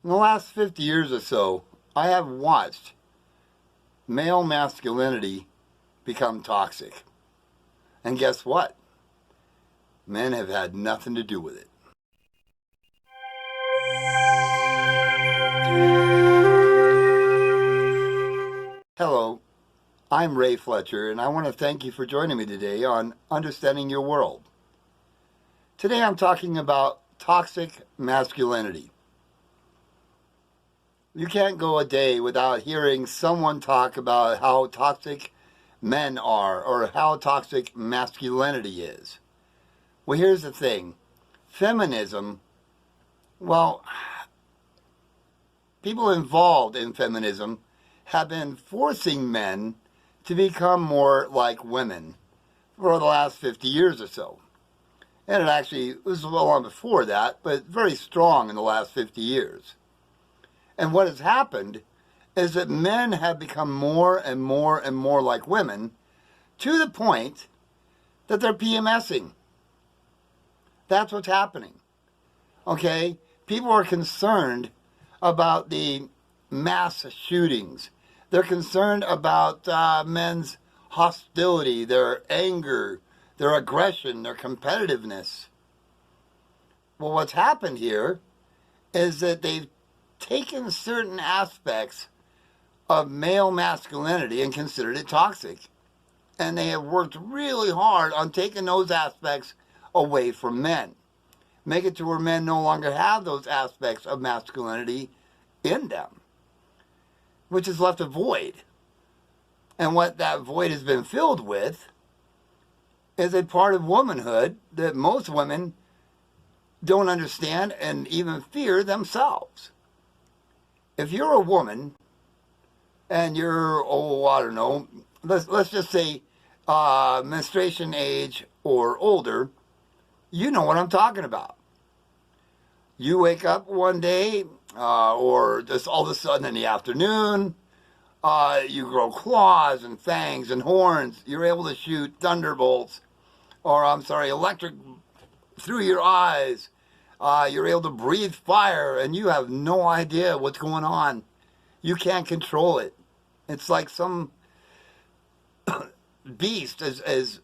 In the last 50 years or so, I have watched male masculinity become toxic. And guess what? Men have had nothing to do with it. Hello, I'm Ray Fletcher, and I want to thank you for joining me today on Understanding Your World. Today I'm talking about toxic masculinity. You can't go a day without hearing someone talk about how toxic men are or how toxic masculinity is. Well, here's the thing. Feminism, well, people involved in feminism have been forcing men to become more like women for the last 50 years or so. And it actually was a little long before that, but very strong in the last 50 years. And what has happened is that men have become more and more and more like women to the point that they're PMSing. That's what's happening. Okay? People are concerned about the mass shootings. They're concerned about men's hostility, their anger, their aggression, their competitiveness. Well, what's happened here is that they've taken certain aspects of male masculinity and considered it toxic. And they have worked really hard on taking those aspects away from men. Make it to where men no longer have those aspects of masculinity in them, which has left a void. And what that void has been filled with is a part of womanhood that most women don't understand and even fear themselves. If you're a woman and you're, I don't know, let's just say menstruation age or older, you know what I'm talking about. You wake up one day or just all of a sudden in the afternoon, you grow claws and fangs and horns. You're able to shoot thunderbolts, electric through your eyes. You're able to breathe fire, and you have no idea what's going on. You can't control it. It's like some beast has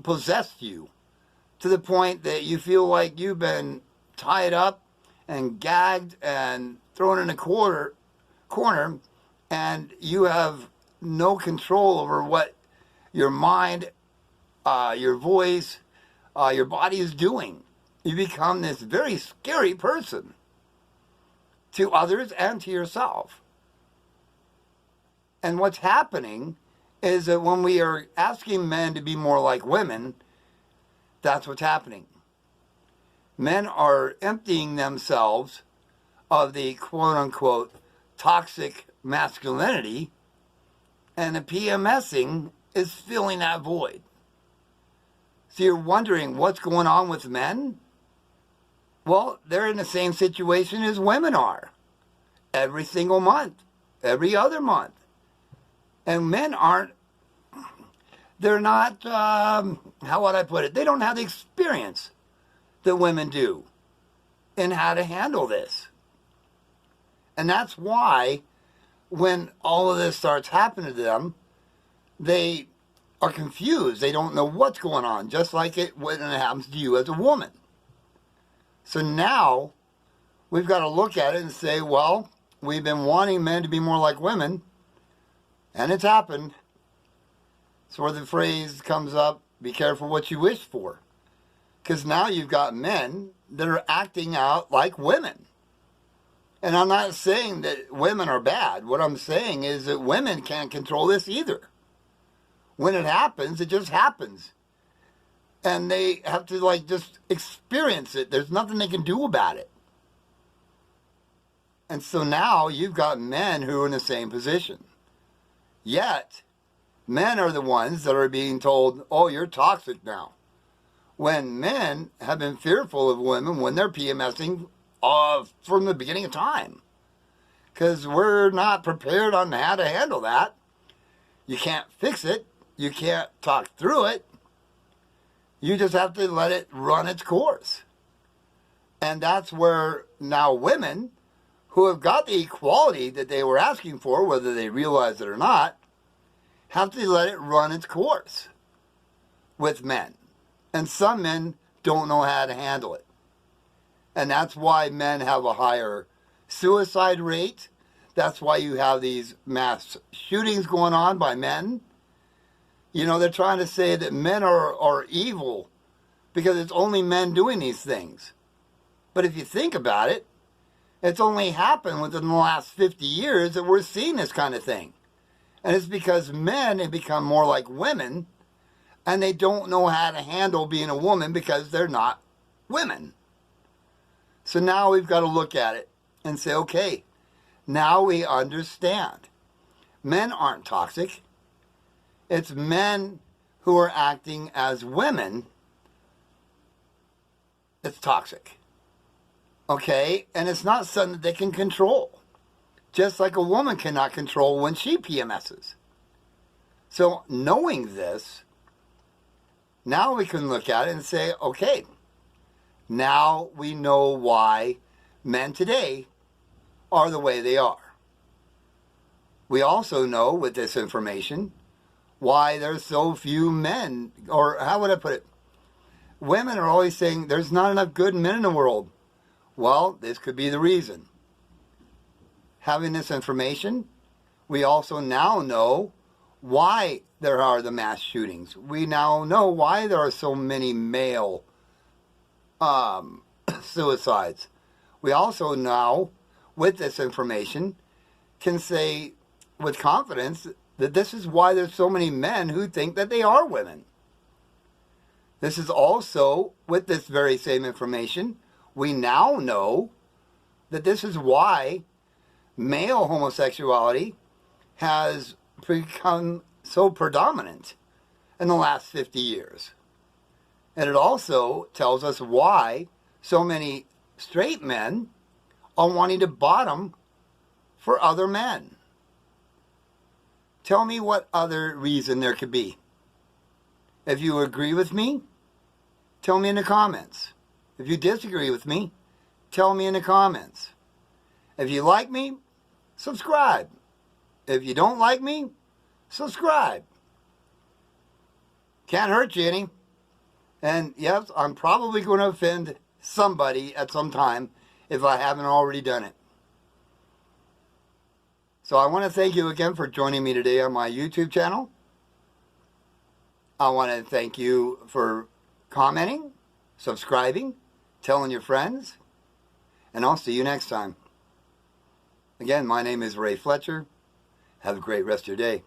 possessed you to the point that you feel like you've been tied up and gagged and thrown in a corner, and you have no control over what your mind, your voice, your body is doing. You become this very scary person to others and to yourself. And what's happening is that when we are asking men to be more like women, that's what's happening. Men are emptying themselves of the quote-unquote toxic masculinity, and the PMSing is filling that void. So you're wondering what's going on with men? Well, they're in the same situation as women are. Every single month. Every other month. And men aren't, they're not, how would I put it? They don't have the experience that women do in how to handle this. And that's why when all of this starts happening to them, they are confused. They don't know what's going on, just like it when it happens to you as a woman. So now we've got to look at it and say, well, we've been wanting men to be more like women, and it's happened. It's where the phrase comes up, be careful what you wish for. Because now you've got men that are acting out like women. And I'm not saying that women are bad. What I'm saying is that women can't control this either. When it happens, it just happens. And they have to just experience it. There's nothing they can do about it. And so now you've got men who are in the same position. Yet, men are the ones that are being told, oh, you're toxic now. When men have been fearful of women when they're PMSing from the beginning of time. Because we're not prepared on how to handle that. You can't fix it. You can't talk through it. You just have to let it run its course. And that's where now women who have got the equality that they were asking for, whether they realize it or not, have to let it run its course with men. And some men don't know how to handle it. And that's why men have a higher suicide rate. That's why you have these mass shootings going on by men. You know, they're trying to say that men are evil because it's only men doing these things. But if you think about it, it's only happened within the last 50 years that we're seeing this kind of thing. And it's because men have become more like women, and they don't know how to handle being a woman because they're not women. So now we've got to look at it and say, okay, now we understand. Men aren't toxic. It's men who are acting as women that's toxic. Okay? And it's not something that they can control. Just like a woman cannot control when she PMSs. So knowing this, now we can look at it and say, okay, now we know why men today are the way they are. We also know with this information why there's so few men, or how would I put it? Women are always saying there's not enough good men in the world. Well, this could be the reason. Having this information, we also now know why there are the mass shootings. We now know why there are so many male suicides. We also now, with this information, can say with confidence that this is why there's so many men who think that they are women. This is also, with this very same information, we now know that this is why male homosexuality has become so predominant in the last 50 years. And it also tells us why so many straight men are wanting to bottom for other men. Tell me what other reason there could be. If you agree with me, tell me in the comments. If you disagree with me, tell me in the comments. If you like me, subscribe. If you don't like me, subscribe. Can't hurt you any. And yes, I'm probably going to offend somebody at some time if I haven't already done it. So I want to thank you again for joining me today on my YouTube channel. I want to thank you for commenting, subscribing, telling your friends, and I'll see you next time. Again, my name is Ray Fletcher. Have a great rest of your day.